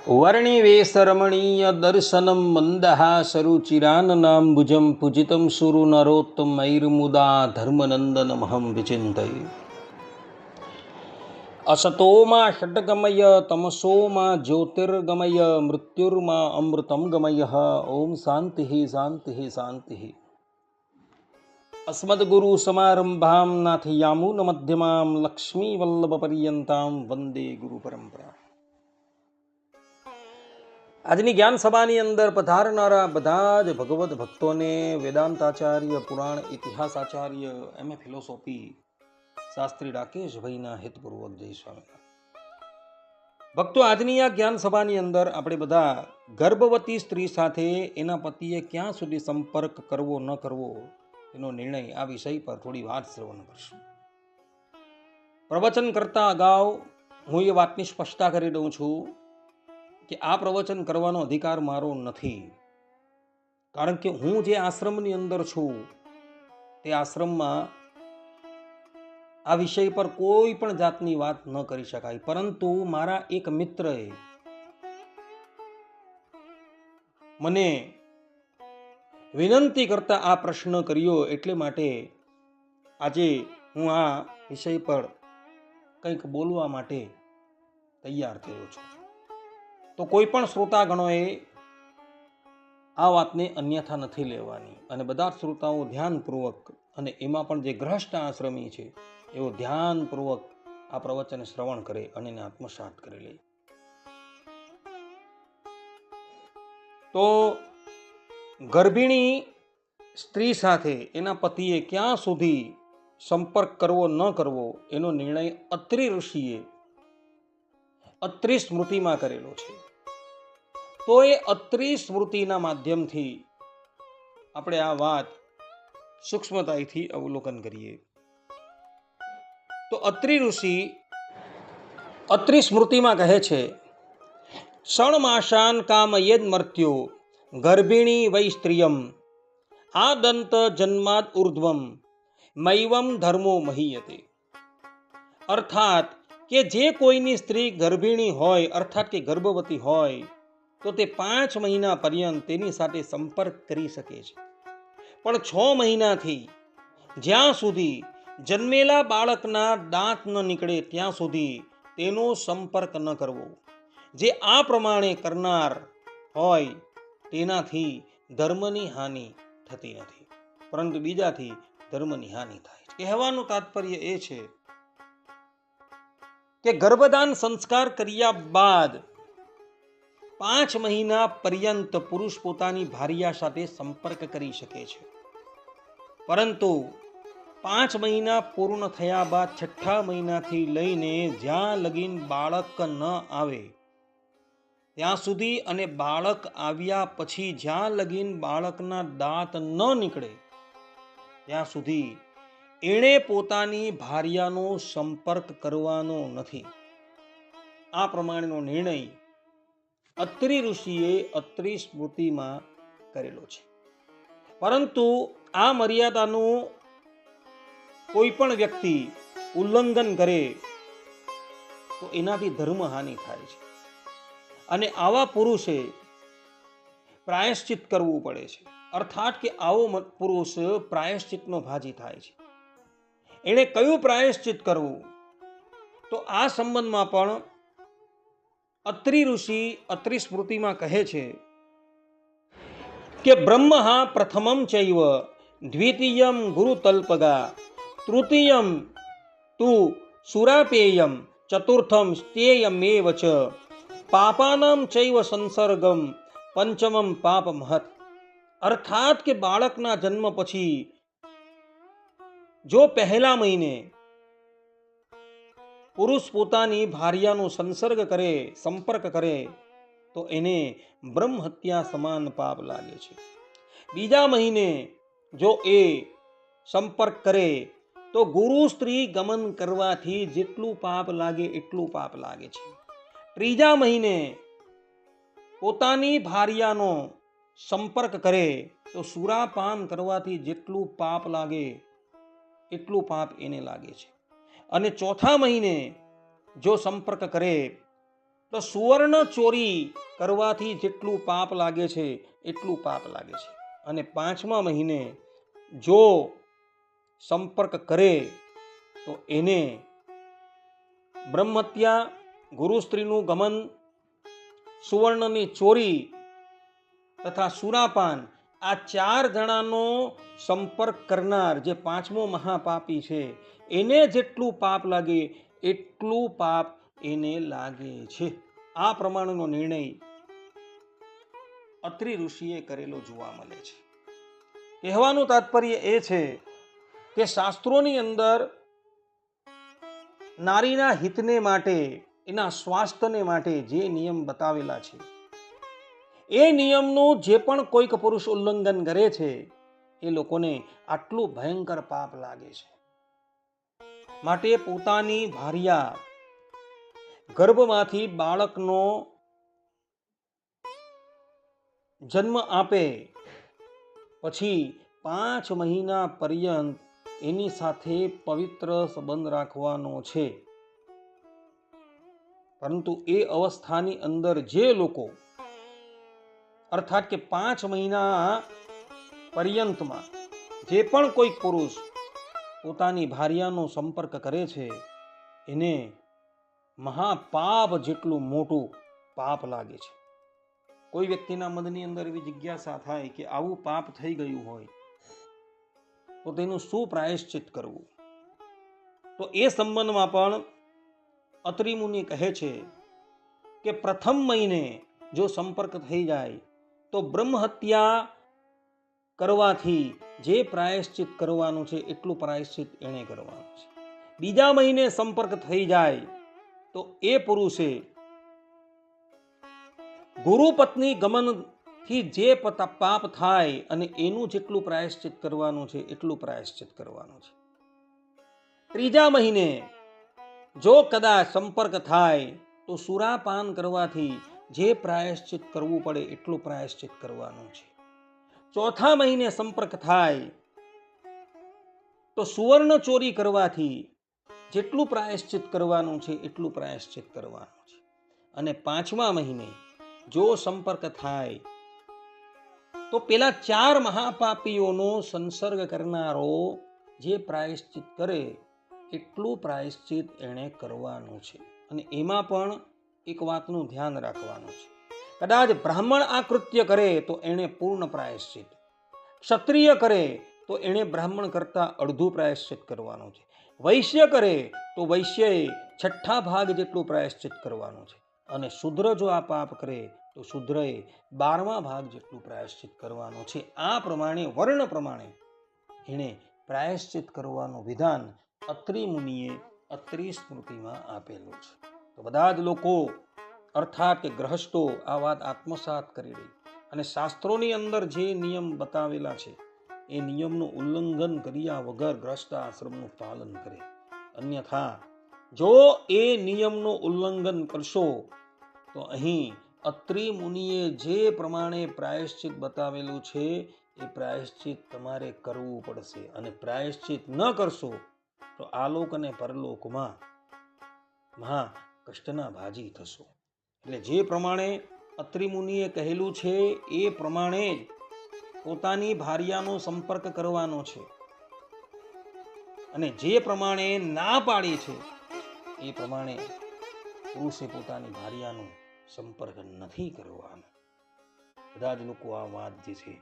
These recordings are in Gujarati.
વર્ણિવેશરમણીય દર્શનમ મંદહાસરુચિરાનનાંબુજં પૂજિतं સુરુ નરોત્તમૈર્મુદા ધર્મનંદનમહં વિચિંતયે. અસતોમાં ષટ્ગમય તમસોમાં જ્યોતિર્ગમય મૃત્યુર્મા અમૃતમ ગમય. ઓમ શાંતિ શાંતિ શાંતિ. અસ્મદ્ગુરુ સમારંભામ નાથયામૂન મધ્યમામ લક્ષ્મી વલ્લભ પર્યંતામ વંદે ગુરુ પરંપરા. આજની જ્ઞાન સભાની અંદર પધારનારા બધા જ ભગવત ભક્તોને વેદાંતાચાર્ય, પુરાણ ઇતિહાસાચાર્ય, એમએ ફિલોસોફી શાસ્ત્રી રાકેશભાઈના હિતપૂર્વક જય સ્વામી. ભક્તો, આજની આ જ્ઞાન સભાની અંદર આપણે બધા ગર્ભવતી સ્ત્રી સાથે એના પતિએ ક્યાં સુધી સંપર્ક કરવો ન કરવો એનો નિર્ણય આ વિષય પર થોડી વાત શ્રવણ કરશું. પ્રવચન કરતા અગાઉ હું એ વાતની સ્પષ્ટતા કરી દઉં છું કે આ પ્રવચન કરવાનો અધિકાર મારો નથી, કારણ કે હું જે આશ્રમની અંદર છું તે આશ્રમમાં આ વિષય પર કોઈ પણ જાતની વાત ન કરી શકાય. પરંતુ મારા એક મિત્રએ મને વિનંતી કરતા આ પ્રશ્ન કર્યો, એટલે માટે આજે હું આ વિષય પર કંઈક બોલવા માટે તૈયાર થયો છું. તો કોઈ પણ શ્રોતાગણોએ આ વાતને અન્યથા નથી લેવાની, અને બધા શ્રોતાઓ ધ્યાનપૂર્વક, અને એમાં પણ જે ગ્રહસ્થ આશ્રમી છે એવો ધ્યાનપૂર્વક આ પ્રવચન શ્રવણ કરે અને એને આત્મસાત કરી લે. તો ગર્ભિણી સ્ત્રી સાથે એના પતિએ ક્યાં સુધી સંપર્ક કરવો ન કરવો એનો નિર્ણય અત્રિ ઋષિએ અત્રિ સ્મૃતિમાં કરેલો છે. તો એ અત્રિ સ્મૃતિના માધ્યમથી આપણે આ વાત સૂક્ષ્મતાથી અવલોકન કરીએ. તો અત્રિ ઋષિ અત્રિ સ્મૃતિમાં કહે છે, ષણમાસાન કામયેદ મર્ત્યો ગર્ભિણી વૈ સ્ત્રિયમ આદંત જન્માદ ઉર્ધ્વમ મૈવમ ધર્મો મહીયતે. અર્થાત કે જે કોઈની સ્ત્રી ગર્ભિણી હોય, અર્થાત કે ગર્ભવતી હોય, તો તે 5 મહિના પર્યંત તેની સાથે સંપર્ક કરી શકે છે. પણ 6 મહિનાથી જ્યાં સુધી જન્મેલા બાળકના દાંત ન નીકળે ત્યાં સુધી તેનો સંપર્ક ન કરવો. જે આ પ્રમાણે કરનાર હોય તેનાથી ધર્મની હાનિ થતી નથી, પરંતુ બીજાથી ધર્મની હાનિ થાય છે. કહેવાનું તાત્પર્ય એ છે કે ગર્ભદાન સંસ્કાર કર્યા બાદ 5 મહિના પર્યંત પુરુષ પોતાની ભાર્યા સાથે સંપર્ક કરી શકે છે. પરંતુ 5 મહિના પૂર્ણ થયા બાદ 6ઠ્ઠા મહિનાથી લઈને જ્યાં લગીન બાળક ન આવે ત્યાં સુધી, અને બાળક આવ્યા પછી જ્યાં લગીન બાળકના દાંત ન નીકળે ત્યાં સુધી એણે પોતાની ભાર્યાનો સંપર્ક કરવાનો નથી. આ પ્રમાણેનો નિર્ણય અત્રિ ઋષિએ અત્રિ સ્મૃતિમાં કરેલો છે. પરંતુ આ મર્યાદાનું કોઈ પણ વ્યક્તિ ઉલ્લંઘન કરે તો એનાથી ધર્મ હાનિ થાય છે, અને આવા પુરુષે પ્રાયશ્ચિત કરવું પડે છે. અર્થાત કે આવો પુરુષ પ્રાયશ્ચિતનો ભાજી થાય છે. એણે કયું પ્રાયશ્ચિત કરવું? તો આ સંબંધમાં પણ અત્રિ ઋષિ અત્રિ સ્મૃતિમાં કહે છે કે બ્રહ્મા પ્રથમમ ચૈવ દ્વિતીયમ ગુરુતલ્પગા તૃતીયમ તુ સુરાપેયમ ચતુર્થમ સ્તેયમેવ ચ પાપાનામ ચૈવ સંસર્ગમ પંચમમ પાપ મહત. અર્થાત કે બાળકના જન્મ પછી જો પહેલા મહિને પુરુષ પોતાની ભાર્યાનો સંપર્ક કરે તો એને બ્રહ્મ હત્યા સમાન પાપ લાગે છે. બીજા મહિને જો એ સંપર્ક કરે તો ગુરુ સ્ત્રી ગમન કરવાથી જેટલું પાપ લાગે એટલું પાપ લાગે છે. ત્રીજા મહિને પોતાની ભાર્યાનો સંપર્ક કરે તો સુરાપાન કરવાથી જેટલું પાપ લાગે એટલું પાપ એને લાગે છે. અને ચોથા મહિને જો સંપર્ક કરે તો સુવર્ણ ચોરી કરવાથી જેટલું પાપ લાગે છે એટલું પાપ લાગે છે. અને 5મા મહિને જો સંપર્ક કરે તો એને બ્રહ્મહત્યા, ગુરુ સ્ત્રીનું ગમન, સુવર્ણની ચોરી તથા સુરાપાન, આ 4 જણાનો સંપર્ક કરનાર જે 5મો મહાપાપી છે એને જેટલું પાપ લાગે એટલું પાપ એને લાગે છે. આ પ્રમાણેનો નિર્ણય અત્રિ ઋષિએ કરેલો જોવા મળે છે. કહેવાનું તાત્પર્ય એ છે કે શાસ્ત્રોની અંદર નારીના હિતને માટે, એના સ્વાસ્થ્યને માટે જે નિયમ બતાવેલા છે એ નિયમનું જે પણ કોઈક પુરુષ ઉલ્લંઘન કરે છે એ લોકોને આટલું ભયંકર પાપ લાગે છે. માટે પોતાની ભાર્યા ગર્ભમાંથી બાળકનો જન્મ આપે પછી 5 મહિના પર્યંત એની સાથે પવિત્ર સંબંધ રાખવાનો છે. પરંતુ એ અવસ્થાની અંદર જે લોકો, અર્થાત કે 5 મહિના પર્યંતમાં જે પણ કોઈ પુરુષ પોતાની ભાર્યાનો સંપર્ક કરે છે એને મહાપાપ જેટલું મોટું પાપ લાગે છે. કોઈ વ્યક્તિના મનની અંદર એવી જિજ્ઞાસા થાય કે આવું પાપ થઈ ગયું હોય તો તેનું શું પ્રાયશ્ચિત કરવું? તો એ સંબંધમાં પણ અત્રિ મુનિ કહે છે કે પ્રથમ મહિને જો સંપર્ક થઈ જાય તો બ્રહ્મહત્યા કરવાથી જે પ્રાયશ્ચિત કરવાનું છે એટલું પ્રાયશ્ચિત એણે કરવાનું છે. બીજા મહિને સંપર્ક થઈ જાય તો એ પુરુષે ગુરુ પત્ની ગમનથી જે પાપ થાય અને એનું જેટલું પ્રાયશ્ચિત કરવાનું છે એટલું પ્રાયશ્ચિત કરવાનું છે. ત્રીજા મહિને જો કદાચ સંપર્ક થાય તો સુરાપાન કરવાથી જે પ્રાયશ્ચિત કરવું પડે એટલું પ્રાયશ્ચિત કરવાનું છે. ચોથા મહિને સંપર્ક થાય તો સુવર્ણ ચોરી કરવાથી જેટલું પ્રાયશ્ચિત કરવાનું છે એટલું પ્રાયશ્ચિત કરવાનું છે. અને 5મા મહિને જો સંપર્ક થાય તો પેલા 4 મહાપાપીઓનો સંસર્ગ કરનારો જે પ્રાયશ્ચિત કરે એટલું પ્રાયશ્ચિત એણે કરવાનું છે. અને એમાં પણ એક વાતનું ધ્યાન રાખવાનું છે, કદાચ બ્રાહ્મણ આ કૃત્ય કરે તો એણે પૂર્ણ પ્રાયશ્ચિત, ક્ષત્રિય કરે તો એણે બ્રાહ્મણ કરતા અડધું પ્રાયશ્ચિત કરવાનું છે, વૈશ્ય કરે તો વૈશ્યએ 6ઠ્ઠા ભાગ જેટલું પ્રાયશ્ચિત કરવાનું છે, અને શૂદ્ર જો આ પાપ કરે તો શૂદ્રએ 12મા ભાગ જેટલું પ્રાયશ્ચિત કરવાનું છે. આ પ્રમાણે વર્ણ પ્રમાણે એણે પ્રાયશ્ચિત કરવાનું વિધાન અત્રિ મુનિએ અત્રિ સ્મૃતિમાં આપેલું છે. તો બધા જ લોકો અર્થાત કે ગ્રહસ્થો આ વાત આત્મસાત કરી રહી અને શાસ્ત્રોની અંદર જે નિયમ બતાવેલા છે એ નિયમનું ઉલ્લંઘન કર્યા વગર ગ્રસ્ત આશ્રમનું પાલન કરે. અન્યથા જો એ નિયમનું ઉલ્લંઘન કરશો તો અહીં અત્રિ મુનિએ જે પ્રમાણે પ્રાયશ્ચિત બતાવેલું છે એ પ્રાયશ્ચિત તમારે કરવું પડશે. અને પ્રાયશ્ચિત ન કરશો તો આલોક અને પરલોકમાં મહા કષ્ટના ભાજી થશો. એટલે જે પ્રમાણે અત્રિ મુનિએ કહેલું છે એ પ્રમાણે જ પોતાની ભાર્યાનો સંપર્ક કરવાનો છે, અને જે પ્રમાણે ના પાડી છે એ પ્રમાણે પુરુષે પોતાની ભાર્યાનો સંપર્ક નથી કરવાનો. બધા જ લોકો આ વાત જે છે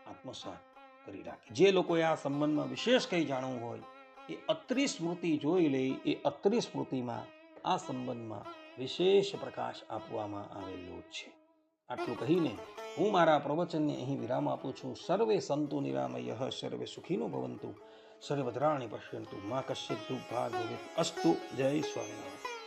આત્મસાત કરી રાખે. જે લોકોએ આ સંબંધમાં વિશેષ કંઈ જાણવું હોય એ અત્રિ સ્મૃતિ જોઈ લે. એ અત્રિ સ્મૃતિમાં આ સંબંધમાં વિશેષ પ્રકાશ આપવામાં આવેલો છે. આટલું કહીને હું મારા પ્રવચનને અહીં વિરામ આપું છું. સર્વે સંતુ નિરામયઃ, સર્વે સુખીનો ભવંતુ, સર્વભદ્રાણિ પશ્યન્તુ, મા કશ્ચિત દુર્ભાગ્યં ભવેत्. અસ્તુ. જય સ્વામિનારાયણ.